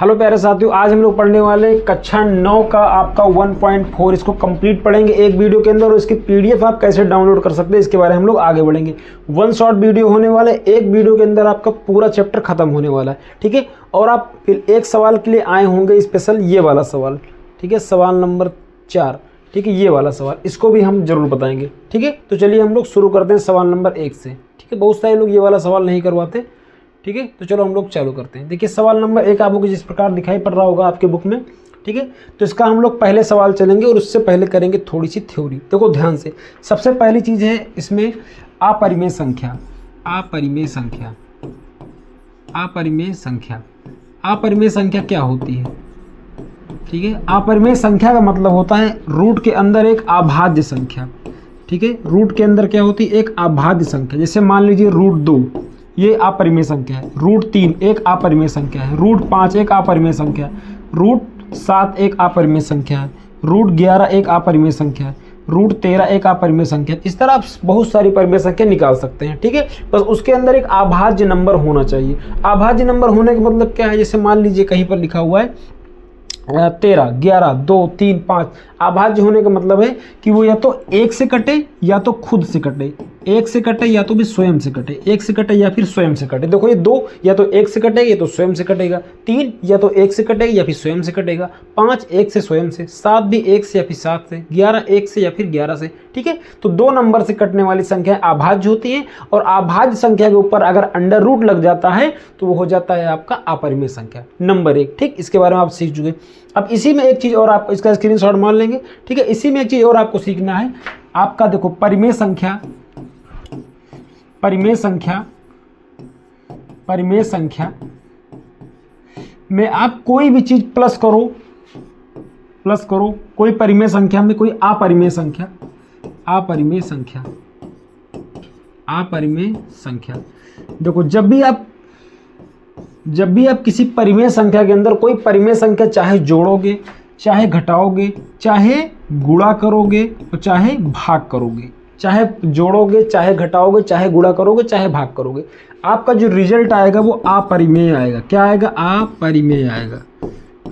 Hello प्यारे साथियों, आज हम लोग पढ़ने वाले कक्षा 9 का आपका 1.4 इसको कंप्लीट पढ़ेंगे एक वीडियो के अंदर। और इसकी पीडीएफ आप कैसे डाउनलोड कर सकते हैं इसके बारे में हम लोग आगे बढ़ेंगे। वन शॉट वीडियो होने वाला है, एक वीडियो के अंदर आपका पूरा चैप्टर खत्म होने वाला है, ठीक है। और आप फिर एक सवाल के लिए आए होंगे स्पेशल, ये वाला सवाल, ठीक है, सवाल नंबर 4, ठीक है, ये वाला सवाल, इसको भी हम जरूर बताएंगे, ठीक है। तो चलिए हम लोग शुरू करते हैं सवाल नंबर 1 से, ठीक है। बहुत सारे लोग ये वाला सवाल नहीं करवाते, ठीक है। तो चलो हम लोग चालू करते हैं। देखिए सवाल नंबर 1 आपको जिस प्रकार दिखाई पड़ रहा होगा आपके बुक में, ठीक है। तो इसका हम लोग पहले सवाल चलेंगे और उससे पहले करेंगे थोड़ी सी थ्योरी। देखो ध्यान से, सबसे पहली चीज़ है इसमें अपरिमेय संख्या। अपरिमेय संख्या, अपरिमेय संख्या, अपरिमेय संख्या क्या होती है, ठीक है। अपरिमेय संख्या का मतलब होता है रूट के अंदर एक अभाज्य संख्या, ठीक है। रूट के अंदर क्या होती है, एक अभाज्य संख्या। जैसे मान लीजिए रूट 2 ये अपरिमेय संख्या है, रूट 3 एक अपरिमेय संख्या है, रूट 5 एक अपरिमेय संख्या है, रूट 7 एक अपरिमेय संख्या है, रूट 11 एक अपरिमेय संख्या है, रूट 13 एक अपरिमेय संख्या है। इस तरह आप बहुत सारी परिमेय संख्या निकाल सकते हैं, ठीक है। बस उसके अंदर एक अभाज्य नंबर होना चाहिए। अभाज्य नंबर होने का मतलब क्या है, जैसे मान लीजिए कहीं पर लिखा हुआ है 13, 11, 2, 3, 5। अभाज्य होने का मतलब है कि वो या तो एक से कटे या तो खुद से कटे, एक से कटे या तो भी स्वयं से कटे, एक से कटे या फिर स्वयं से कटे। देखो ये 2 या तो एक से कटेगा या तो स्वयं से कटेगा, 3 या तो एक से कटेगा या फिर स्वयं से कटेगा, 5 एक से स्वयं से, 7 भी एक से या फिर 7 से, 11 एक से या फिर 11 से, ठीक है। तो 2 नंबर से कटने वाली संख्याएं अभाज्य होती हैं। और अभाज्य संख्या के ऊपर अगर अंडर रूट लग जाता है तो वो हो जाता है आपका अपरिमेय संख्या नंबर 1, ठीक। इसके बारे में आप सीख चुके। अब इसी में एक चीज़ और आप इसका स्क्रीनशॉट मान लेंगे, ठीक है। इसी में एक चीज़ और आपको सीखना है आपका, देखो परिमेय संख्या, परिमेय संख्या, परिमेय संख्या में आप कोई भी चीज प्लस करो, प्लस करो कोई परिमेय संख्या में, कोई अपरिमेय संख्या, अपरिमेय संख्या, अपरिमेय संख्या। देखो जब भी आप किसी परिमेय संख्या के अंदर कोई परिमेय संख्या चाहे जोड़ोगे, चाहे घटाओगे, चाहे गुणा करोगे और चाहे भाग करोगे, चाहे जोड़ोगे, चाहे घटाओगे, चाहे गुणा करोगे, चाहे भाग करोगे, आपका जो रिजल्ट आएगा वो अपरिमेय आएगा। क्या आएगा, अपरिमेय आएगा।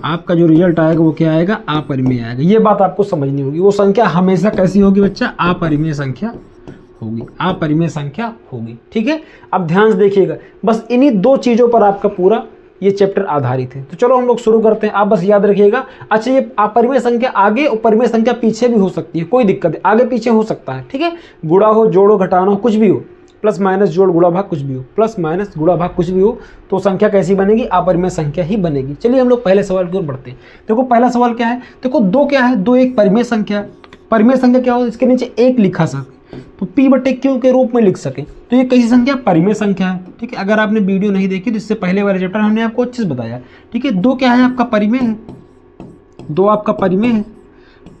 आपका जो रिजल्ट आएगा वो क्या आएगा, अपरिमेय आएगा। ये बात आपको समझनी होगी। वो संख्या हमेशा कैसी होगी बच्चा, अपरिमेय संख्या होगी, अपरिमेय संख्या होगी, ठीक है। अब ध्यान से देखिएगा, बस इन्हीं 2 चीजों पर आपका पूरा ये चैप्टर आधारित है। तो चलो हम लोग शुरू करते हैं। आप बस याद रखिएगा। अच्छा, ये अपरिमेय संख्या आगे और परिमेय संख्या पीछे भी हो सकती है, कोई दिक्कत है, आगे पीछे हो सकता है, ठीक है। गुणा हो, जोड़ो, घटाना हो, कुछ भी हो, प्लस माइनस जोड़ गुणा भाग कुछ भी हो, प्लस माइनस गुणा भाग कुछ भी हो, तो संख्या कैसी बनेगी, अपरिमेय संख्या ही बनेगी। चलिए हम लोग पहले सवाल की ओर बढ़ते हैं। देखो पहला सवाल क्या है, देखो 2 क्या है, 2 एक परिमेय संख्या। परिमेय संख्या क्या हो, इसके नीचे 1 लिखा सके तो P/Q के रूप में लिख सके, तो ये कैसी संख्या, परिमेय संख्या है, ठीक है। अगर आपने वीडियो नहीं देखी तो इससे पहले वाले चैप्टर हमने आपको अच्छे से बताया, ठीक है। 2 क्या है आपका, परिमेय है, 2 आपका परिमेय है।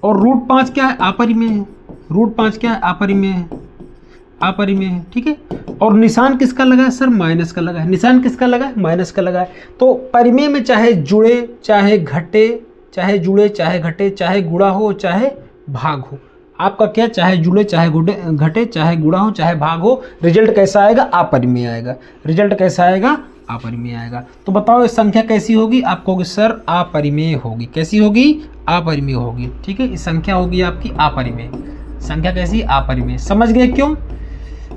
और रूट 5 क्या है, अपरिमेय है, रूट 5 क्या है, अपरिमेय है, अपरिमेय है, ठीक है। और निशान किसका लगा है सर, माइनस का लगा है। निशान किसका लगा है, माइनस का लगा है। तो परिमेय में चाहे जुड़े, चाहे घटे, चाहे जुड़े, चाहे घटे, चाहे गुणा हो, चाहे भाग हो, आपका क्या, चाहे जुड़े, चाहे घटे, चाहे गुणा हो, चाहे भाग हो, रिजल्ट कैसा आएगा, अपरिमेय आएगा। रिजल्ट कैसा आएगा, अपरिमेय आएगा। तो बताओ ये संख्या कैसी होगी, आप कहोगे सर अपरिमेय होगी। कैसी होगी, अपरिमेय होगी, ठीक है। इस संख्या होगी आपकी अपरिमेय। संख्या कैसी, अपरिमेय। समझ गए क्यों,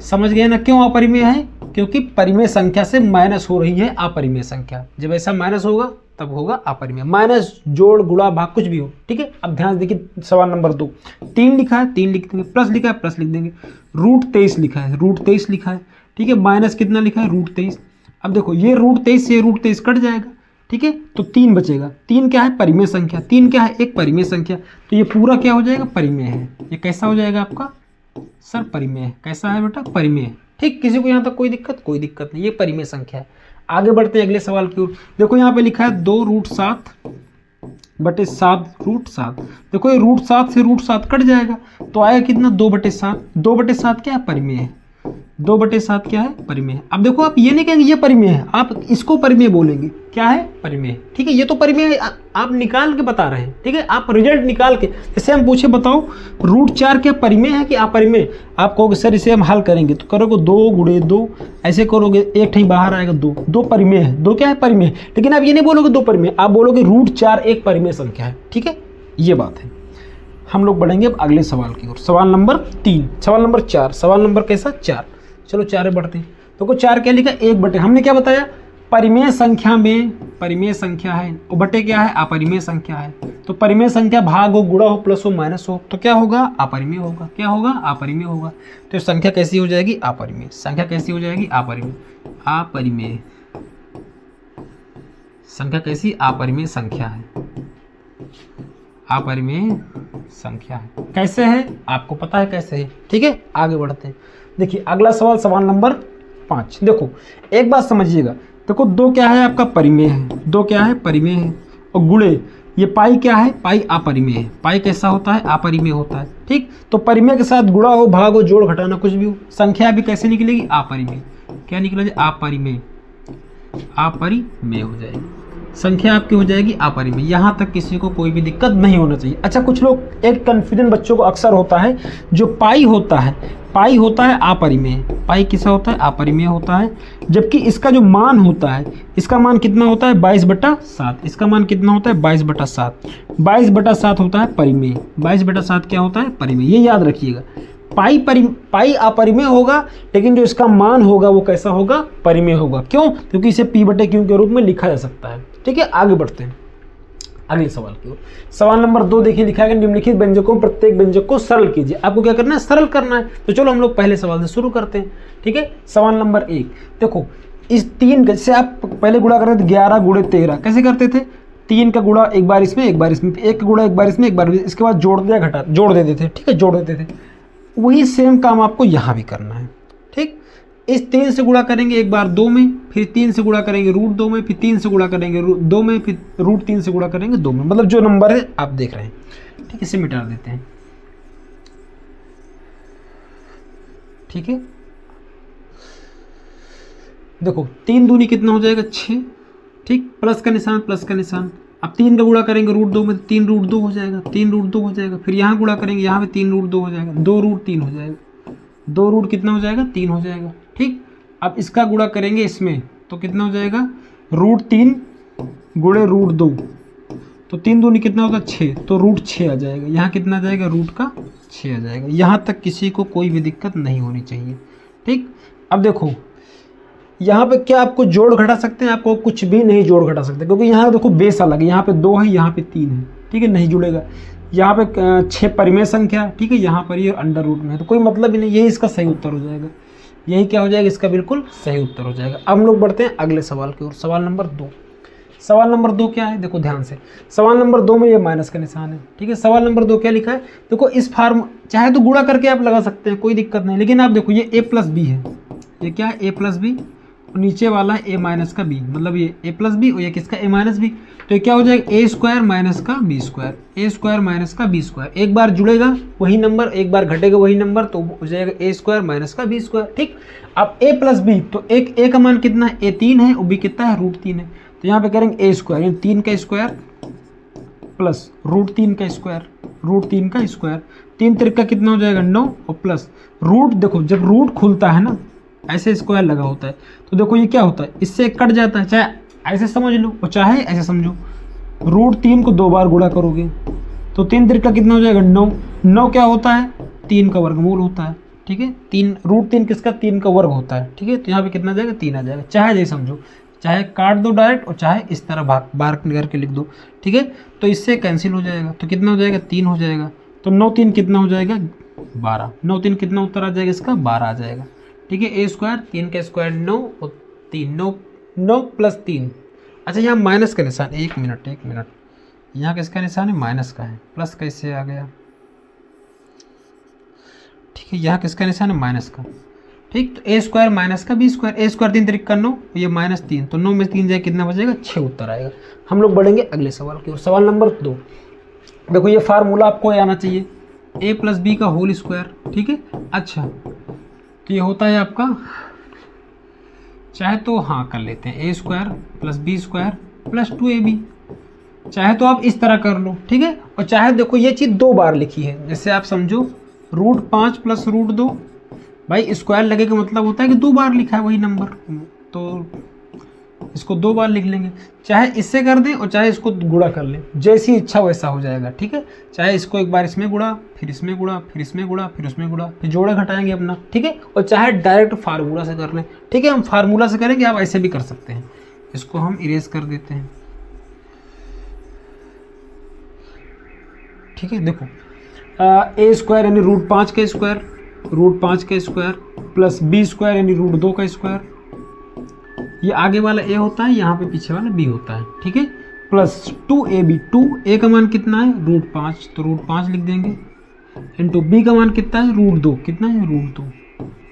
समझ गए ना क्यों अपरिमेय है, क्योंकि परिमेय संख्या से माइनस हो रही है अपरिमेय संख्या। जब ऐसा माइनस होगा तब होगा अपरिमेय। माइनस जोड़ गुणा भाग कुछ भी हो, ठीक है। अब ध्यान देखिए सवाल नंबर 2, 3 लिखा है, 3 लिख देंगे, प्लस लिखा है, प्लस लिख देंगे, रूट 23 लिखा है, रूट 23 लिखा है, ठीक है। माइनस कितना लिखा है, रूट 23। अब देखो ये रूट 23 से रूट 23 कट जाएगा, ठीक है। तो 3 बचेगा। 3 क्या है, परिमेय संख्या। 3 क्या है, एक परिमेय संख्या। तो ये पूरा क्या हो जाएगा, परिमेय है। ये कैसा हो जाएगा आपका सर, परिमेय है। कैसा है बेटा, परिमेय है, ठीक। किसी को यहाँ तक कोई दिक्कत, कोई दिक्कत नहीं, ये परिमेय संख्या है। आगे बढ़ते हैं अगले सवाल की ओर। देखो यहाँ पे लिखा है 2 रूट 7 बटे 7 रूट 7। देखो ये रूट 7 से रूट 7 कट जाएगा तो आएगा कितना, 2/7। 2/7 क्या है, परिमेय है। 2/7 क्या है, परिमेय है। अब देखो आप ये नहीं कहेंगे ये परिमेय है, आप इसको परिमेय बोलेंगे। क्या है, परिमेय। ठीक है, ये तो परिमेय है, आप निकाल के बता रहे हैं। ठीक है, आप रिजल्ट निकाल के, जैसे हम पूछे बताओ √4 क्या परिमेय है कि अपरिमेय, आप कहोगे सर इसे हम हल करेंगे, तो करोगे 2 × 2, ऐसे करोगे, एक ठीक बाहर आएगा 2, 2 परिमेय है, 2 क्या है, परिमेय। लेकिन आप ये नहीं बोलोगे 2 परिमेय, आप बोलोगे √4 एक परिमेय संख्या है। ठीक है, ये बात है। हम लोग बढ़ेंगे अब अगले सवाल की ओर। सवाल नंबर 3, सवाल नंबर 4, सवाल नंबर कैसा, 4। चलो 4 बढ़ते हैं। तो 4 क्या लिखा, 1/, हमने क्या बताया, परिमेय संख्या में परिमेय संख्या है और बटे क्या है, अपरिमेय संख्या है। तो परिमेय संख्या भाग हो, गुणा हो, प्लस हो, माइनस हो, तो क्या होगा, अपरिमेय होगा। क्या होगा, अपरिमेय होगा। तो संख्या कैसी हो जाएगी, अपरिमेय। संख्या कैसी हो जाएगी, अपरिमेय। अपरिमेय संख्या कैसी, अपरिमेय संख्या है, अपरिमेय संख्या है। कैसे है, आपको पता है कैसे है। ठीक है, आगे बढ़ते हैं। देखिए अगला सवाल, सवाल नंबर 5। देखो एक बात समझिएगा, देखो 2 क्या है आपका, परिमेय है, 2 क्या है, परिमेय है, और गुणे ये पाई क्या है, पाई अपरिमेय है। पाई कैसा होता है, अपरिमेय होता है। ठीक, तो परिमेय के साथ गुणा हो, भाग हो, जोड़ घटाना कुछ भी हो, संख्या भी कैसे निकलेगी, अपरिमेय। क्या निकलेगी, अपरिमेय, अपरिमेय हो जाएगी संख्या, आपकी हो जाएगी अपरिमेय। यहाँ तक किसी को कोई भी दिक्कत नहीं होना चाहिए। अच्छा, कुछ लोग, एक कन्फ्यूजन बच्चों को अक्सर होता है, जो पाई होता है अपरिमेय, पाई किसा होता है, अपरिमेय होता है, जबकि इसका जो मान होता है, इसका मान कितना होता है, 22/7। इसका मान कितना होता है, 22/7। 22/7 होता है परिमेय, 22/7 क्या होता है, परिमेय। ये याद रखिएगा, पाई अपरिमेय होगा, लेकिन जो इसका मान होगा वो कैसा होगा, परिमेय होगा। क्यों, क्योंकि इसे P/Q के रूप में लिखा जा सकता है। ठीक है, आगे बढ़ते हैं अगले सवाल की ओर। सवाल नंबर 2 देखिए, लिखा है निम्नलिखित व्यंजकों प्रत्येक व्यंजक को सरल कीजिए। आपको क्या करना है, सरल करना है। तो चलो हम लोग पहले सवाल से शुरू करते हैं। ठीक है, सवाल नंबर 1 देखो, इस 3 जैसे आप पहले गुणा करते थे, 11 × 13 कैसे करते थे, 3 का गुणा एक बार इसमें, एक बार इसमें, 1 का गुणा एक बार इसमें, एक बार इसके बाद जोड़ दिया, घटा, जोड़ देते थे। ठीक है, जोड़ देते थे। वही सेम काम आपको यहाँ भी करना है। ठीक, इस 3 से गुणा करेंगे एक बार 2 में, फिर 3 से गुणा करेंगे √2 में, फिर 3 से गुणा करेंगे 2 में, फिर √3 से गुणा करेंगे 2 में। मतलब जो नंबर है आप देख रहे हैं। ठीक, इसे मिटा देते हैं। ठीक है, देखो 3 दूनी कितना हो जाएगा, 6। ठीक, प्लस का निशान, प्लस का निशान। अब 3 का गुणा करेंगे √2 में, 3 √2 हो जाएगा, 3 √2 हो जाएगा। फिर यहाँ गुणा करेंगे, यहाँ पे 3 √2 हो जाएगा, 2 √3 हो जाएगा, 2 रूट कितना हो जाएगा, 3 हो जाएगा। ठीक, अब इसका गुणा करेंगे इसमें, तो कितना हो जाएगा, √3 गुणे √2, तो 3 दूनी कितना होगा, 6, तो √6 आ जाएगा। यहाँ कितना आ जाएगा, √6 आ जाएगा। यहाँ तक किसी को कोई भी दिक्कत नहीं होनी चाहिए। ठीक, अब देखो यहाँ पे क्या आपको जोड़ घटा सकते हैं, आपको कुछ भी नहीं जोड़ घटा सकते, क्योंकि यहाँ देखो बेस अलग है, यहाँ पे 2 है, यहाँ पे 3 है। ठीक है, नहीं जुड़ेगा। यहाँ पे 6 परिमेय संख्या, ठीक है, यहाँ पर ये अंडर रूट में है, तो कोई मतलब ही नहीं। यही इसका सही उत्तर हो जाएगा। यही क्या हो जाएगा, इसका बिल्कुल सही उत्तर हो जाएगा। अब हम लोग बढ़ते हैं अगले सवाल की ओर। सवाल नंबर 2। सवाल नंबर 2 क्या है, देखो ध्यान से। सवाल नंबर 2 में ये माइनस का निशान है। ठीक है, सवाल नंबर 2 क्या लिखा है, देखो इस फार्म, चाहे तो गुणा करके आप लगा सकते हैं, कोई दिक्कत नहीं। लेकिन आप देखो ये a+b है, ये क्या है, a+b, नीचे वाला a माइनस का b, मतलब ये a+b और ये किसका a-b। तो ये क्या हो जाएगा, a² माइनस का b², a² माइनस का b²। एक बार जुड़ेगा वही नंबर, एक बार घटेगा वही नंबर, तो हो जाएगा a² माइनस का b²। ठीक, अब a+b, तो एक a का मान कितना है, a3 है, और b कितना है, √3 है। तो यहाँ पे करेंगे a², यानी 3 का स्क्वायर प्लस √3 का स्क्वायर, √3 का स्क्वायर, 3 त्रिका कितना हो जाएगा, 9, और प्लस रूट। देखो जब रूट खुलता है ना, ऐसे स्क्वायर लगा होता है, तो देखो ये क्या होता है, इससे कट जाता है। चाहे ऐसे समझ लो और चाहे ऐसे समझो, √3 को 2 बार गुणा करोगे तो 3 त्रिका कितना हो जाएगा, 9। 9 क्या होता है, 3 का वर्गमूल होता है। ठीक है, √3 किसका, 3 का वर्ग होता है। ठीक है, तो यहाँ पे कितना जाएगा, 3 आ जाएगा। चाहे जैसे समझो, चाहे काट दो डायरेक्ट, और चाहे इस तरह बार करके लिख दो। ठीक है, तो इससे कैंसिल हो जाएगा, तो कितना हो जाएगा, 3 हो जाएगा। तो 9 3 कितना हो जाएगा, 12। 9 3 कितना उत्तर आ जाएगा इसका, 12 आ जाएगा। ठीक है, a², 3 का स्क्वायर 9, और 3, 9 प्लस 3। अच्छा, यहाँ माइनस का निशान, एक मिनट, यहाँ किसका निशान है, माइनस का है, प्लस कैसे आ गया। ठीक है, यहाँ किसका निशान है, माइनस का। ठीक, तो a² माइनस का b², a² 3 त्रिका 9, ये -3, तो 9 में 3 जाए कितना बचेगा, 6 उत्तर आएगा। हम लोग बढ़ेंगे अगले सवाल की ओर। सवाल नंबर 2। देखो ये फार्मूला आपको आना चाहिए, a+b का होल स्क्वायर। ठीक है, अच्छा तो ये होता है आपका, चाहे तो हाँ कर लेते हैं A square plus B square plus 2ab, चाहे तो आप इस तरह कर लो, ठीक है। और चाहे देखो ये चीज़ 2 बार लिखी है, जैसे आप समझो √5 प्लस √2, भाई स्क्वायर लगे का मतलब होता है कि 2 बार लिखा है वही नंबर, तो इसको 2 बार लिख लेंगे। चाहे इससे कर दें और चाहे इसको गुणा कर लें, जैसी इच्छा वैसा हो जाएगा, ठीक है। चाहे इसको एक बार इसमें गुणा, फिर इसमें गुणा, फिर इसमें गुणा, फिर उसमें गुणा, फिर जोड़े घटाएंगे अपना, ठीक है। और चाहे डायरेक्ट फार्मूला से कर लें, ठीक है। हम फार्मूला से करेंगे, आप ऐसे भी कर सकते हैं। इसको हम इरेज कर देते हैं, ठीक है। देखो ए स्क्वायर यानी √5 का स्क्वायर, √5 का स्क्वायर प्लस बी स्क्वायर यानी √2 का स्क्वायर, ये आगे वाला ए होता है, यहाँ पे पीछे वाला बी होता है, ठीक है। प्लस 2ab, 2a का मान कितना है √5, तो √5 लिख देंगे, इंटू बी का मान कितना है √2, कितना है √2,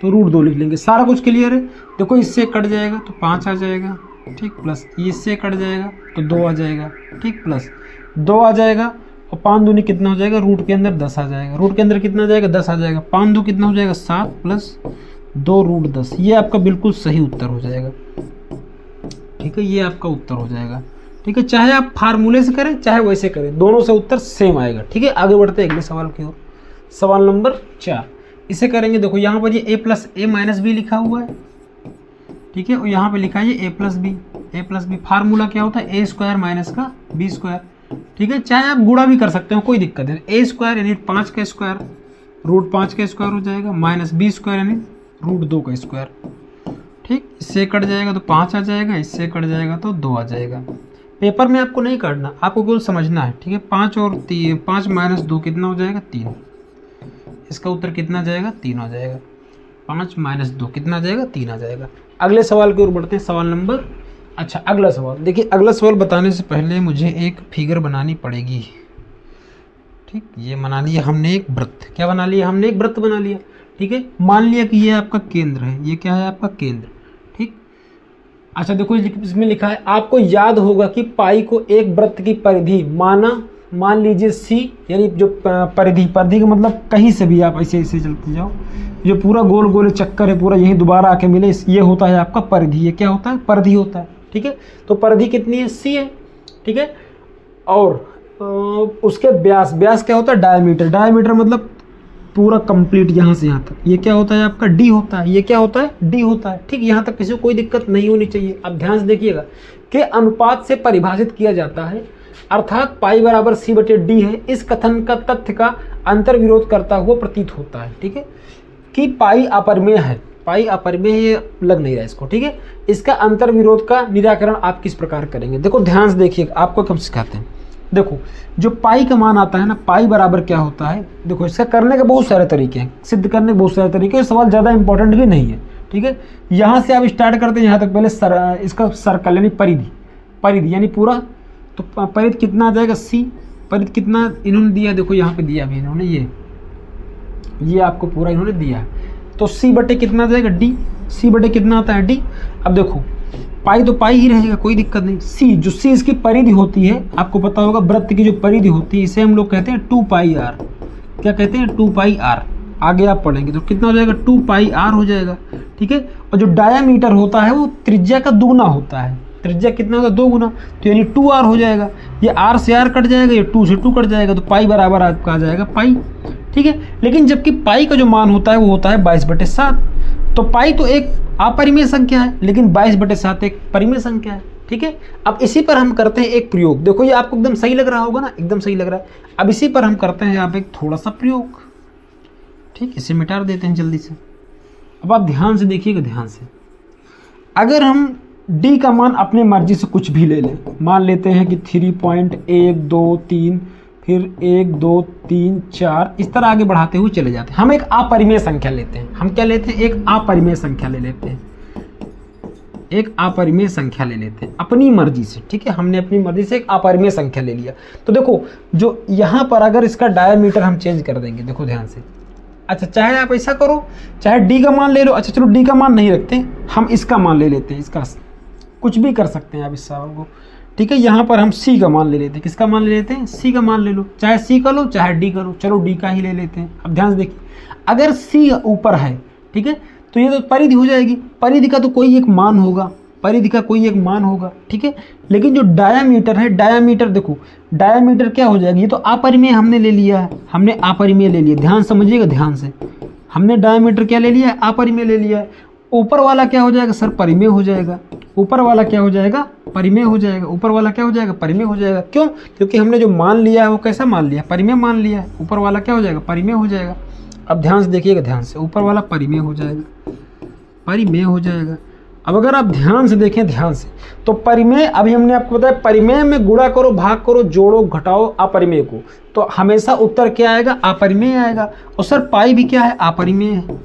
तो √2 लिख लेंगे। सारा कुछ क्लियर है। देखो इससे कट जाएगा तो 5 आ जाएगा, ठीक, प्लस इससे कट जाएगा तो 2 आ जाएगा, ठीक, प्लस 2 आ जाएगा और 5 दूनी कितना हो जाएगा, रूट के अंदर 10 आ जाएगा, रूट के अंदर कितना आ जाएगा 10 आ जाएगा, 5 2 कितना हो जाएगा 7 प्लस 2 √10, ये आपका बिल्कुल सही उत्तर हो जाएगा, ठीक है। ये आपका उत्तर हो जाएगा, ठीक है। चाहे आप फार्मूले से करें चाहे वैसे करें, दोनों से उत्तर सेम आएगा, ठीक है। आगे बढ़ते हैं अगले सवाल की ओर। सवाल नंबर 4, इसे करेंगे। देखो यहाँ पर ये a plus a minus b लिखा हुआ है, ठीक है। और यहाँ पे लिखा है ये a प्लस बी, फार्मूला क्या होता है a स्क्वायर माइनस का b स्क्वायर, ठीक है। चाहे आप गुणा भी कर सकते हो, कोई दिक्कत नहीं। a स्क्वायर यानी 5 का स्क्वायर, √5 का स्क्वायर हो जाएगा, माइनस b स्क्वायर यानी √2 का स्क्वायर, ठीक। इससे कट जाएगा तो 5 आ जाएगा, इससे कट जाएगा तो 2 आ जाएगा। पेपर में आपको नहीं काटना, आपको केवल समझना है, ठीक है। 5 और 3, 5 माइनस 2 कितना हो जाएगा 3, इसका उत्तर कितना आ जाएगा 3 आ जाएगा। 5 माइनस 2 कितना आ जाएगा 3 आ जाएगा। अगले सवाल की ओर बढ़ते हैं, सवाल नंबर, अच्छा अगला सवाल देखिए। अगला सवाल बताने से पहले मुझे एक फिगर बनानी पड़ेगी, ठीक। ये बना लिया हमने एक वृत्त, क्या बना लिया हमने, एक वृत्त बना लिया, ठीक है। मान लिया कि ये आपका केंद्र है, ये क्या है आपका केंद्र, ठीक। अच्छा देखो इसमें लिखा है, आपको याद होगा कि पाई को एक वृत्त की परिधि मान लीजिए सी, यानी जो परिधि का मतलब कहीं से भी आप ऐसे ऐसे चलते जाओ, जो पूरा गोल गोल चक्कर है पूरा यहीं दोबारा आके मिले, ये होता है आपका परिधि। ये क्या होता है, परिधि होता है, ठीक है। तो परिधि कितनी है, सी है, ठीक है। और उसके व्यास क्या होता है, डायमीटर मतलब पूरा कंप्लीट यहाँ से यहाँ तक, ये क्या होता है आपका डी होता है, ये क्या होता है डी होता है, ठीक। यहाँ तक किसी को कोई दिक्कत नहीं होनी चाहिए। अब ध्यान से देखिएगा कि अनुपात से परिभाषित किया जाता है, अर्थात पाई बराबर सी बटे डी है। इस कथन का तथ्य का अंतर्विरोध करता हुआ प्रतीत होता है, ठीक है, कि पाई अपरिमेय है, पाई अपरिमेय, ये लग नहीं रहा इसको, ठीक है। इसका अंतर्विरोध का निराकरण आप किस प्रकार करेंगे, देखो ध्यान से देखिए, आपको कब सिखाते हैं। देखो जो पाई का मान आता है ना, पाई बराबर क्या होता है, देखो इसका करने के बहुत सारे तरीके हैं, सिद्ध करने के बहुत सारे तरीके हैं, सवाल ज़्यादा इंपॉर्टेंट भी नहीं है, ठीक है। यहाँ से आप स्टार्ट करते हैं, यहाँ तक पहले इसका सर्कल यानी परिधि यानी पूरा, तो परिधि कितना आ जाएगा सी, परिधि कितना इन्होंने दिया, देखो यहाँ पे दिया भी इन्होंने, ये आपको पूरा इन्होंने दिया है, तो सी बटे कितना आ जाएगा डी, सी बटे कितना आता है डी। अब देखो पाई तो पाई ही रहेगा, कोई दिक्कत नहीं। सी जो सी इसकी परिधि होती है, आपको पता होगा वृत्त की जो परिधि होती है इसे हम लोग कहते हैं 2πr, क्या कहते हैं 2πr, आगे आप पढ़ेंगे तो कितना हो जाएगा 2πr हो जाएगा, ठीक है। और जो डायामीटर होता है वो त्रिज्या का दुगुना होता है, त्रिज्या कितना होगा 2 गुना, तो यानी 2r हो जाएगा। ये r से r कट जाएगा, ये 2 से 2 कट जाएगा, तो पाई बराबर आपका आ जाएगा पाई, ठीक है। लेकिन जबकि पाई का जो मान होता है वो होता है 22/7, तो पाई तो एक अपरिमेय संख्या है, लेकिन 22/7 एक परिमेय संख्या है, ठीक है। अब इसी पर हम करते हैं एक प्रयोग, देखो ये आपको एकदम सही लग रहा होगा ना, एकदम सही लग रहा है। अब इसी पर हम करते हैं यहाँ पे एक थोड़ा सा प्रयोग, ठीक, इसे मिटा देते हैं जल्दी से। अब आप ध्यान से देखिएगा, ध्यान से, अगर हम डी का मान अपने मर्जी से कुछ भी ले लें, मान लेते हैं कि 3.123, फिर 1 2 3 4 इस तरह आगे बढ़ाते हुए चले जाते हैं। हम एक अपरिमेय संख्या लेते हैं, हम क्या लेते हैं, एक अपरिमेय संख्या ले लेते हैं, एक अपरिमेय संख्या ले लेते हैं अपनी मर्जी से, ठीक है। हमने अपनी मर्जी से एक अपरिमेय संख्या ले लिया, तो देखो जो यहाँ पर अगर इसका डायमीटर हम चेंज कर देंगे, देखो ध्यान से, अच्छा चाहे आप ऐसा करो, चाहे डी का मान ले लो, अच्छा चलो डी का मान नहीं रखते, हम इसका मान ले लेते हैं, इसका कुछ भी कर सकते हैं आप इस सवाल को, ठीक है। यहाँ पर हम सी का मान ले लेते हैं, किसका मान ले लेते हैं, सी का मान ले लो, चाहे सी का लो चाहे डी का लो, चलो डी का ही ले लेते हैं। अब ध्यान से देखिए, अगर सी ऊपर है, ठीक है, तो ये तो परिधि हो जाएगी, परिधि का तो कोई एक मान होगा, परिधि का कोई एक मान होगा, ठीक है। लेकिन जो डायामीटर है, डायामीटर देखो, डायामीटर क्या हो जाएगी, ये तो अपरिमेय हमने ले लिया है, हमने अपरिमेय ले लिया, ध्यान समझिएगा ध्यान से, हमने डायामीटर क्या ले लिया है, अपरिमेय ले लिया है। ऊपर वाला क्या हो जाएगा सर, परिमेय हो जाएगा, ऊपर वाला क्या हो जाएगा, परिमेय हो जाएगा, ऊपर वाला क्या हो जाएगा, परिमेय हो जाएगा। क्यों? क्योंकि हमने जो मान लिया है वो कैसा मान लिया, परिमेय मान लिया है, ऊपर वाला क्या हो जाएगा, परिमेय हो जाएगा। अब ध्यान से देखिएगा, ध्यान से, ऊपर वाला परिमेय हो जाएगा, परिमेय हो जाएगा। अब अगर आप ध्यान से देखें, ध्यान से, तो परिमेय, अभी हमने आपको बताया परिमेय में गुणा करो, भाग करो, जोड़ो, घटाओ अपरिमेय को, तो हमेशा उत्तर क्या आएगा, अपरिमेय आएगा। और सर पाई भी क्या है, अपरिमेय है,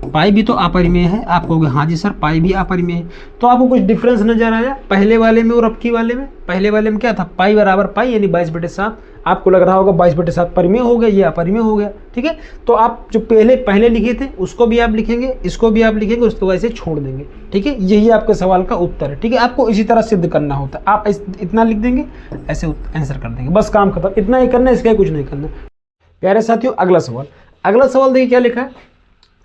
पाई भी तो अपरिमेय है। आप कहोगे हाँ जी सर पाई भी अपरिमेय है। तो आपको कुछ डिफरेंस नजर आया पहले वाले में और अब की वाले में? पहले वाले में क्या था, पाई बराबर पाई यानी 22/7, आपको लग रहा होगा 22/7 परिमेय हो गया, ये अपरिमेय हो गया, ठीक है। तो आप जो पहले लिखे थे उसको भी आप लिखेंगे, इसको भी आप लिखेंगे, उसको वैसे छोड़ देंगे, ठीक है। यही आपके सवाल का उत्तर है, ठीक है। आपको इसी तरह सिद्ध करना होता है, आप इतना लिख देंगे, ऐसे आंसर कर देंगे, बस काम खत्म, इतना ही करना है, इसका कुछ नहीं करना। प्यारे साथियों अगला सवाल, अगला सवाल देखिए क्या लिखा है,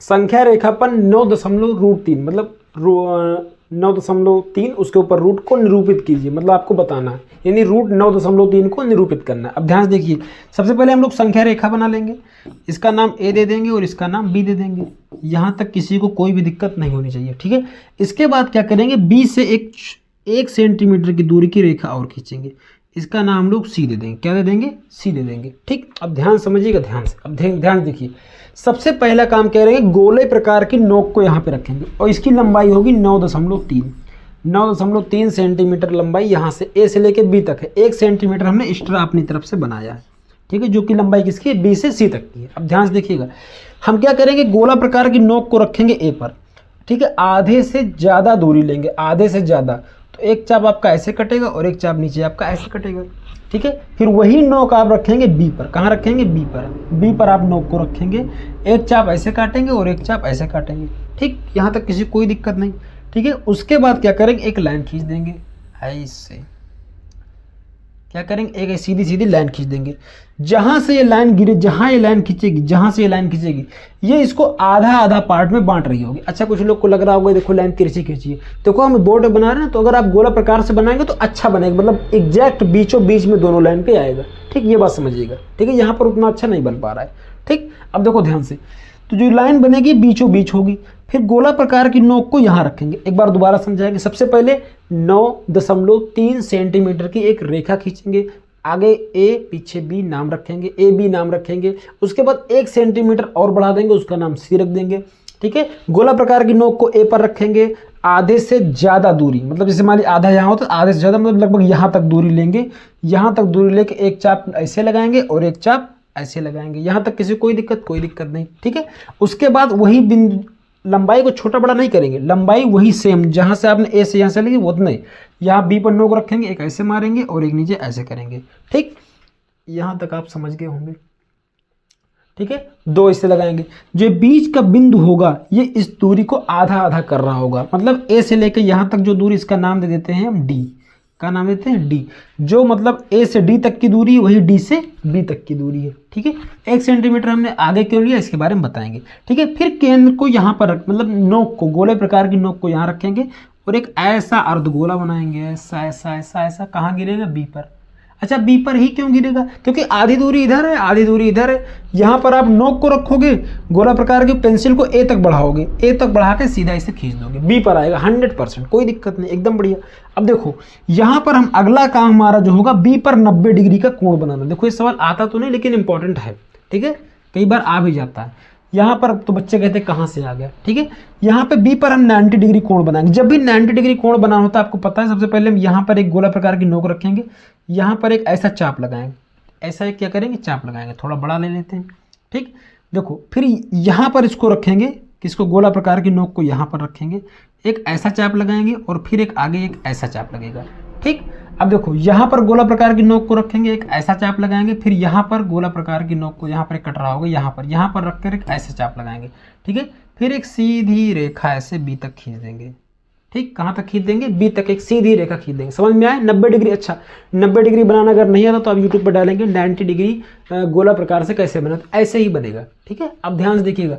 संख्या रेखापन 9.√3 मतलब 9.3 उसके ऊपर रूट को निरूपित कीजिए, मतलब आपको बताना है, यानी रूट 9.3 को निरूपित करना है। अब ध्यान से देखिए, सबसे पहले हम लोग संख्या रेखा बना लेंगे, इसका नाम ए दे देंगे और इसका नाम बी दे देंगे, यहाँ तक किसी को कोई भी दिक्कत नहीं होनी चाहिए, ठीक है। इसके बाद क्या करेंगे, बी से एक सेंटीमीटर की दूरी की रेखा और खींचेंगे, इसका नाम हम लोग सी दे देंगे, क्या दे देंगे, सी दे देंगे, ठीक। अब ध्यान समझिएगा ध्यान से, अब ध्यान देखिए, सबसे पहला काम कह रहे हैं गोले प्रकार की नोक को यहाँ पे रखेंगे और इसकी लंबाई होगी 9.3 सेंटीमीटर लंबाई, यहाँ से ए से लेके बी तक है, 1 सेंटीमीटर हमने एक्स्ट्रा अपनी तरफ से बनाया है, ठीक है, जो कि लंबाई किसकी है, बी से सी तक की है। अब ध्यान से देखिएगा, हम क्या करेंगे, गोला प्रकार की नोक को रखेंगे ए पर, ठीक है, आधे से ज़्यादा दूरी लेंगे, आधे से ज़्यादा, तो एक चाप आपका ऐसे कटेगा और एक चाप नीचे आपका ऐसे कटेगा, ठीक है। फिर वही नोक आप रखेंगे बी पर, कहाँ रखेंगे, बी पर, बी पर आप नोक को रखेंगे, एक चाप ऐसे काटेंगे और एक चाप ऐसे काटेंगे, ठीक, यहाँ तक किसी कोई दिक्कत नहीं, ठीक है। उसके बाद क्या करेंगे, एक लाइन खींच देंगे ऐसे, क्या करेंगे, एक सीधी सीधी लाइन खींच देंगे, जहाँ से ये लाइन गिरे, जहाँ ये लाइन खींचेगी, जहाँ से ये लाइन खींचेगी, ये इसको आधा आधा पार्ट में बांट रही होगी। अच्छा कुछ लोग को लग रहा होगा देखो लाइन तिरछी खींची है, देखो हम बोर्ड बना रहे हैं, तो अगर आप गोला प्रकार से बनाएंगे तो अच्छा बनेगा, मतलब एग्जैक्ट बीचों बीच में दोनों लाइन पे आएगा, ठीक, ये बात समझिएगा, ठीक है। यहाँ पर उतना अच्छा नहीं बन पा रहा है, ठीक। अब देखो ध्यान से, तो जो लाइन बनेगी बीचों बीच होगी, फिर गोला प्रकार की नोक को यहाँ रखेंगे, एक बार दोबारा समझाएंगे। सबसे पहले 9.3 सेंटीमीटर की एक रेखा खींचेंगे, आगे ए पीछे बी नाम रखेंगे, ए बी नाम रखेंगे, उसके बाद 1 सेंटीमीटर और बढ़ा देंगे, उसका नाम सी रख देंगे, ठीक है। गोला प्रकार की नोक को ए पर रखेंगे, आधे से ज़्यादा दूरी, मतलब जैसे मान लीजिए आधा यहाँ हो तो आधे से ज़्यादा मतलब लगभग यहाँ तक दूरी लेंगे, यहाँ तक दूरी लेके एक चाप ऐसे लगाएंगे और एक चाप ऐसे लगाएंगे, यहाँ तक किसी कोई दिक्कत नहीं, ठीक है। उसके बाद वही बिंदु, लंबाई को छोटा बड़ा नहीं करेंगे, लंबाई वही सेम, जहाँ से आपने ए से यहाँ से लगी वो नहीं, यहाँ बी पर नोक रखेंगे, एक ऐसे मारेंगे और एक नीचे ऐसे करेंगे, ठीक, यहाँ तक आप समझ गए होंगे, ठीक है। 2 इससे लगाएंगे, जो बीच का बिंदु होगा ये इस दूरी को आधा आधा कर रहा होगा, मतलब ए से लेकर यहाँ तक जो दूरी, इसका नाम दे देते हैं हम डी, का नाम देते हैं डी, जो मतलब ए से डी तक की दूरी वही डी से बी तक की दूरी है, ठीक है। 1 सेंटीमीटर हमने आगे क्यों लिया इसके बारे में बताएंगे, ठीक है। फिर केंद्र को यहाँ पर मतलब नोक को, गोले प्रकार की नोक को यहाँ रखेंगे और एक ऐसा अर्धगोला बनाएंगे, ऐसा ऐसा ऐसा ऐसा, कहाँ गिरेगा, बी पर। अच्छा बी पर ही क्यों गिरेगा, क्योंकि आधी दूरी इधर है, आधी दूरी इधर है, यहाँ पर आप नोक को रखोगे, गोला प्रकार की पेंसिल को ए तक बढ़ाओगे, ए तक बढ़ा के सीधा इसे खींच दोगे, बी पर आएगा 100%, कोई दिक्कत नहीं, एकदम बढ़िया। अब देखो यहाँ पर हम अगला काम हमारा जो होगा बी पर 90 डिग्री का कोण बनाना। देखो ये सवाल आता तो नहीं लेकिन इंपॉर्टेंट है, ठीक है, कई बार आ भी जाता है। यहाँ पर तो बच्चे कहते हैं कहाँ से आ गया, ठीक है। यहाँ पे बी पर हम 90 डिग्री कोण बनाएंगे। जब भी 90 डिग्री कोण बनाना होता है आपको पता है, सबसे पहले हम यहाँ पर एक गोला प्रकार की नोक रखेंगे, यहाँ पर एक ऐसा चाप लगाएंगे, ऐसा एक क्या करेंगे, चाप लगाएंगे, थोड़ा बड़ा ले लेते हैं, ठीक। देखो फिर यहाँ पर इसको रखेंगे, किसको, गोला प्रकार की नोक को यहाँ पर रखेंगे, एक ऐसा चाप लगाएंगे और फिर एक आगे एक ऐसा चाप लगेगा, ठीक। अब देखो यहाँ पर गोला प्रकार की नोक को रखेंगे, एक ऐसा चाप लगाएंगे, फिर यहाँ पर गोला प्रकार की नोक को यहाँ पर एक कट रहा होगा, यहाँ पर रखकर एक ऐसा चाप लगाएंगे, ठीक है। फिर एक सीधी रेखा ऐसे बी तक खींच देंगे, ठीक, कहाँ तक खींच देंगे, बी तक एक सीधी रेखा खींच देंगे। समझ में आए, 90 डिग्री। अच्छा 90 डिग्री बनाना अगर नहीं आता तो आप यूट्यूब पर डालेंगे 90 डिग्री गोला प्रकार से कैसे बना, तो ऐसे ही बनेगा, ठीक है। अब ध्यान से देखिएगा,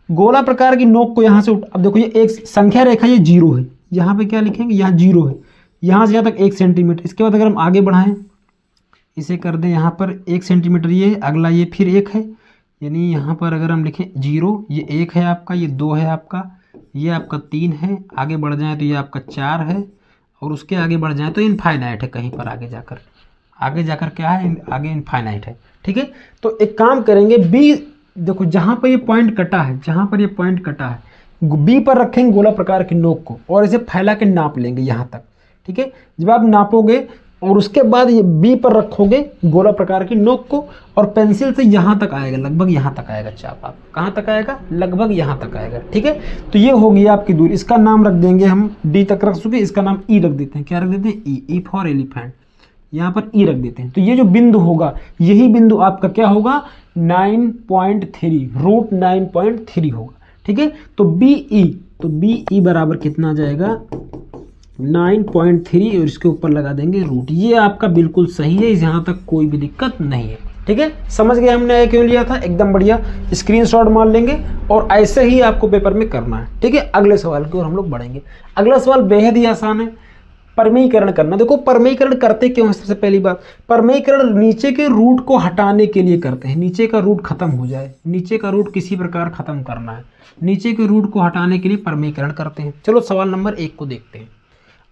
गोला प्रकार की नोक को यहाँ से अब देखो ये एक संख्या रेखा ये 0 है, यहाँ पे क्या लिखेंगे, यहाँ 0 है, यहाँ से यहाँ तक 1 सेंटीमीटर। इसके बाद अगर हम आगे बढ़ाएं, इसे कर दें यहाँ पर 1 सेंटीमीटर, ये अगला ये फिर 1 है, यानी यहाँ पर अगर हम लिखें 0, ये 1 है आपका, ये 2 है आपका, ये आपका 3 है, आगे बढ़ जाए तो ये आपका 4 है, और उसके आगे बढ़ जाए तो इनफाइनाइट है, कहीं पर आगे जाकर क्या है, आगे इनफाइनाइट है। ठीक है, तो एक काम करेंगे, बी देखो जहाँ पर ये पॉइंट कटा है, बी पर रखेंगे गोला प्रकार की नोक को और इसे फैला के नाप लेंगे यहाँ तक। ठीक है, जब आप नापोगे और उसके बाद ये बी पर रखोगे गोला प्रकार की नोक को, और पेंसिल से यहाँ तक आएगा, लगभग यहाँ तक आएगा चाप। आप कहाँ तक आएगा, लगभग यहाँ तक आएगा। ठीक है, तो ये होगी आपकी दूरी। इसका नाम रख देंगे हम, डी तक रख चुके, इसका नाम ई रख देते हैं। क्या रख देते हैं, ई फॉर एलिफेंट, यहाँ पर ई रख देते हैं। तो ये जो बिंदु होगा, यही बिंदु आपका क्या होगा, 9.3, रूट 9.3 होगा। ठीक है, तो बी बराबर कितना आ जाएगा, 9.3, और इसके ऊपर लगा देंगे रूट। ये आपका बिल्कुल सही है, यहाँ तक कोई भी दिक्कत नहीं है। ठीक है, समझ गए हमने क्यों लिया था, एकदम बढ़िया। स्क्रीनशॉट मार लेंगे और ऐसे ही आपको पेपर में करना है। ठीक है, अगले सवाल की ओर हम लोग बढ़ेंगे। अगला सवाल बेहद ही आसान है, परमेयीकरण करना। देखो परमेयीकरण करते क्यों है, सबसे पहली बात, परमेयीकरण नीचे के रूट को हटाने के लिए करते हैं। नीचे का रूट खत्म हो जाए, नीचे का रूट किसी प्रकार खत्म करना है, नीचे के रूट को हटाने के लिए परमेयीकरण करते हैं। चलो सवाल नंबर 1 को देखते हैं।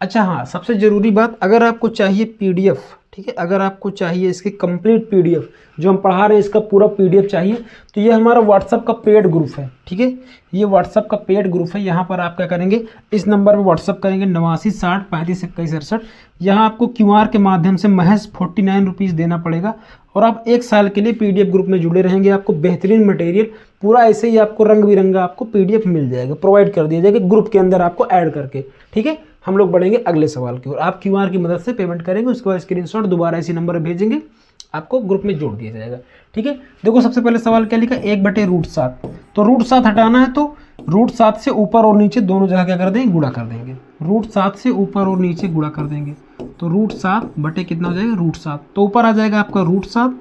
अच्छा हाँ, सबसे ज़रूरी बात, अगर आपको चाहिए PDF, ठीक है, अगर आपको चाहिए इसकी कंप्लीट PDF जो हम पढ़ा रहे हैं, इसका पूरा PDF चाहिए, तो ये हमारा व्हाट्सअप का पेड ग्रुप है। ठीक है, ये व्हाट्सअप का पेड ग्रुप है। यहाँ पर आप क्या करेंगे, इस नंबर पर व्हाट्सअप करेंगे 89 60 35 21 68। यहाँ आपको QR के माध्यम से महज 49 रुपीज़ देना पड़ेगा, और आप 1 साल के लिए PDF ग्रुप में जुड़े रहेंगे। आपको बेहतरीन मटेरियल पूरा ऐसे ही आपको रंग बिरंगा आपको PDF मिल जाएगा, प्रोवाइड कर दिया जाएगा ग्रुप के अंदर आपको ऐड करके। ठीक है, हम लोग बढ़ेंगे अगले सवाल की ओर। आप QR की मदद से पेमेंट करेंगे, उसके बाद स्क्रीनशॉट दोबारा इसी नंबर पर भेजेंगे, आपको ग्रुप में जोड़ दिया जाएगा। ठीक है, देखो सबसे पहले सवाल क्या लिखा, 1/√7। तो √7 हटाना है, तो √7 से ऊपर और नीचे दोनों जगह क्या कर देंगे, गुणा कर देंगे। √7 से ऊपर और नीचे गुणा कर देंगे, तो √7 बटे कितना हो जाएगा, √7। तो ऊपर आ जाएगा आपका √7,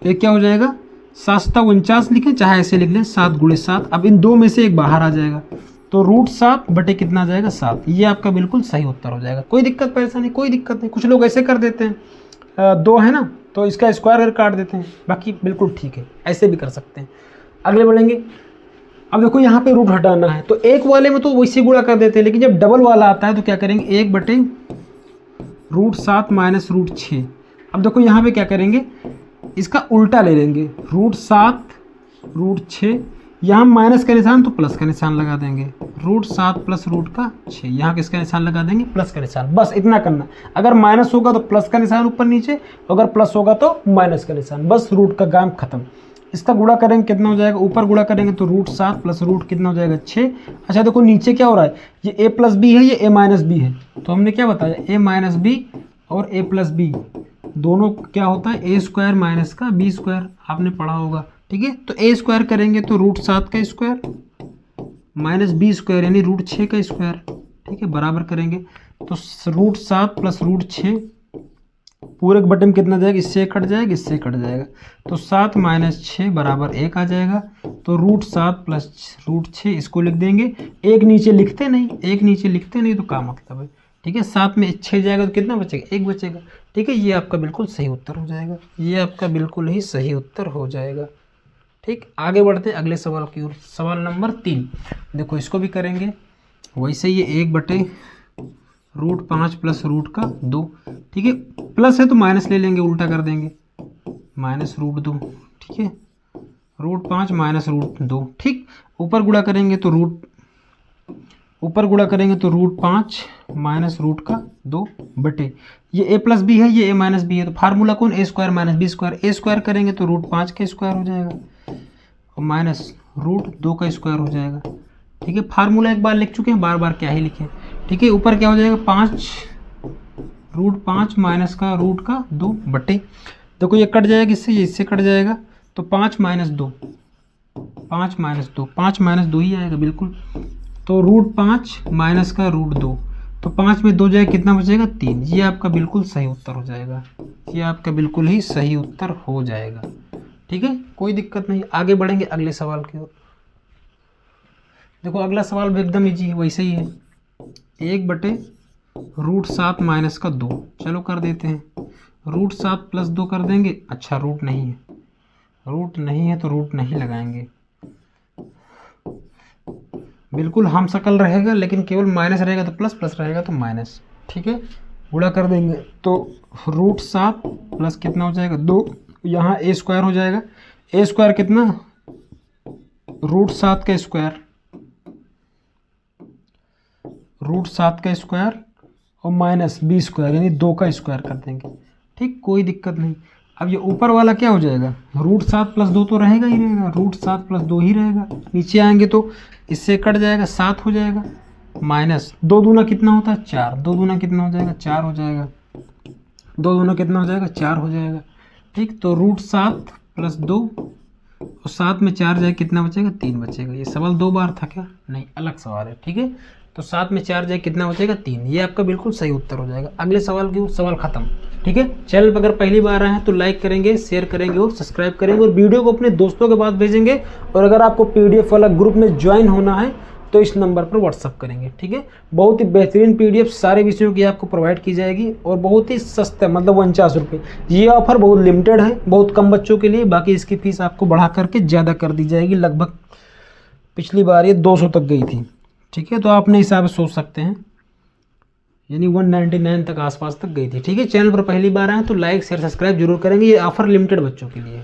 एक क्या हो जाएगा, 749 लिखें, चाहे ऐसे लिख लें, 7 × 7। अब इन दो में से एक बाहर आ जाएगा, तो √7 बटे कितना आ जाएगा, 7। ये आपका बिल्कुल सही उत्तर हो जाएगा। कोई दिक्कत परेशानी, कोई दिक्कत नहीं। कुछ लोग ऐसे कर देते हैं, 2 है ना, तो इसका स्क्वायर काट देते हैं, बाकी बिल्कुल ठीक है, ऐसे भी कर सकते हैं। अगले बढ़ेंगे। अब देखो यहाँ पे रूट हटाना है, तो एक वाले में तो वैसे गुणा कर देते हैं, लेकिन जब डबल वाला आता है तो क्या करेंगे, 1/√7 माइनस √6। अब देखो यहाँ पे क्या करेंगे, इसका उल्टा ले लेंगे, √7 √6, यहाँ माइनस का निशान तो प्लस का निशान लगा देंगे, √7 प्लस √6, यहाँ किसका निशान लगा देंगे, प्लस का निशान। बस इतना करना, अगर माइनस होगा तो प्लस का निशान ऊपर नीचे, अगर प्लस होगा तो माइनस का निशान, बस रूट का काम खत्म। इसका गुणा करेंगे कितना हो जाएगा, ऊपर गुणा करेंगे तो √7 प्लस रूट कितना हो जाएगा, 6। अच्छा देखो नीचे क्या हो रहा है, ये a + b है, ये a - b है, तो हमने क्या बताया, a - b और a + b दोनों क्या होता है, a² माइनस का b², आपने पढ़ा होगा। ठीक है, तो a² करेंगे तो √7 का स्क्वायर माइनस b² यानी √6 का स्क्वायर। ठीक है, बराबर करेंगे तो √7 प्लस √6 पूरे बटे में कितना जाएगा, इससे कट जाएगा, इससे कट जाएगा, तो 7 - 6 बराबर 1 आ जाएगा। तो √7 प्लस √6 इसको लिख देंगे, एक नीचे लिखते नहीं तो क्या मतलब है। ठीक है, 7 में 6 जाएगा तो कितना बचेगा, 1 बचेगा। ठीक है, ये आपका बिल्कुल सही उत्तर हो जाएगा, ये आपका बिल्कुल ही सही उत्तर हो जाएगा। ठीक, आगे बढ़ते हैं अगले सवाल की ओर। सवाल नंबर 3, देखो इसको भी करेंगे वैसे, ये 1/√5 प्लस √2। ठीक है, प्लस है तो माइनस ले लेंगे, उल्टा कर देंगे, माइनस √2। ठीक है, √5 माइनस √2। ठीक, ऊपर गुणा करेंगे तो √5 माइनस √2 बटे, ये a + b है, ये a - b है, तो फार्मूला कौन, a² - b²। a² करेंगे तो √5 का स्क्वायर हो जाएगा और माइनस √2 का स्क्वायर हो जाएगा। ठीक है, फार्मूला एक बार लिख चुके हैं, बार बार क्या ही लिखें। ठीक है, ऊपर क्या हो जाएगा, 5 √5 माइनस का √2 बटे, देखो ये कट जाएगा, इससे कट जाएगा, तो 5 - 2 5 - 2 ही आएगा बिल्कुल। तो √5 माइनस का √2, तो 5 में 2 जाएगा, कितना बचेगा, 3। ये आपका बिल्कुल सही उत्तर हो जाएगा, ये आपका बिल्कुल ही सही उत्तर हो जाएगा। ठीक है, कोई दिक्कत नहीं। आगे बढ़ेंगे अगले सवाल की ओर। देखो अगला सवाल भी एकदम इजी है, वैसे ही है। 1/√7 माइनस का 2, चलो कर देते हैं। √7 + 2 कर देंगे। अच्छा रूट नहीं है, रूट नहीं है तो रूट नहीं लगाएंगे, बिल्कुल हम शकल रहेगा, लेकिन केवल माइनस रहेगा तो प्लस, प्लस रहेगा तो माइनस। ठीक है, गुणा कर देंगे तो √7 प्लस कितना हो जाएगा 2, यहाँ a² हो जाएगा। a² कितना, √7 का स्क्वायर, √7 का स्क्वायर और माइनस b² यानी 2 का स्क्वायर कर देंगे। ठीक, कोई दिक्कत नहीं। अब ये ऊपर वाला क्या हो जाएगा, √7 + 2 तो रहेगा ही रहेगा, √7 + 2 ही रहेगा। नीचे आएंगे तो इससे कट जाएगा, 7 हो जाएगा, माइनस 2 दूना कितना होता है 4, 2 दूना कितना हो जाएगा 4 हो जाएगा, 2 दूना कितना हो जाएगा 4 हो जाएगा। ठीक, तो √7 + 2 और 7 में 4 जाए कितना बचेगा 3 बचेगा। ये सवाल 2 बार था क्या, नहीं अलग सवाल है। ठीक है, तो 7 में 4 जाए कितना बचेगा 3, ये आपका बिल्कुल सही उत्तर हो जाएगा। अगले सवाल की सवाल खत्म। ठीक है, चैनल पर अगर पहली बार आए हैं तो लाइक करेंगे, शेयर करेंगे और सब्सक्राइब करेंगे और वीडियो को अपने दोस्तों के पास भेजेंगे। और अगर आपको PDF वाला ग्रुप में ज्वाइन होना है तो इस नंबर पर व्हाट्सअप करेंगे। ठीक है, बहुत ही बेहतरीन PDF सारे विषयों की आपको प्रोवाइड की जाएगी और बहुत ही सस्ता, मतलब 49 रुपये। ये ऑफर बहुत लिमिटेड है, बहुत कम बच्चों के लिए, बाकी इसकी फीस आपको बढ़ा करके ज़्यादा कर दी जाएगी। लगभग पिछली बार ये 200 तक गई थी। ठीक है, तो आप अपने हिसाब से सोच सकते हैं, यानी 199 तक आसपास तक गई थी। ठीक है, चैनल पर पहली बार आए तो लाइक शेयर सब्सक्राइब जरूर करेंगे, ये ऑफर लिमिटेड बच्चों के लिए।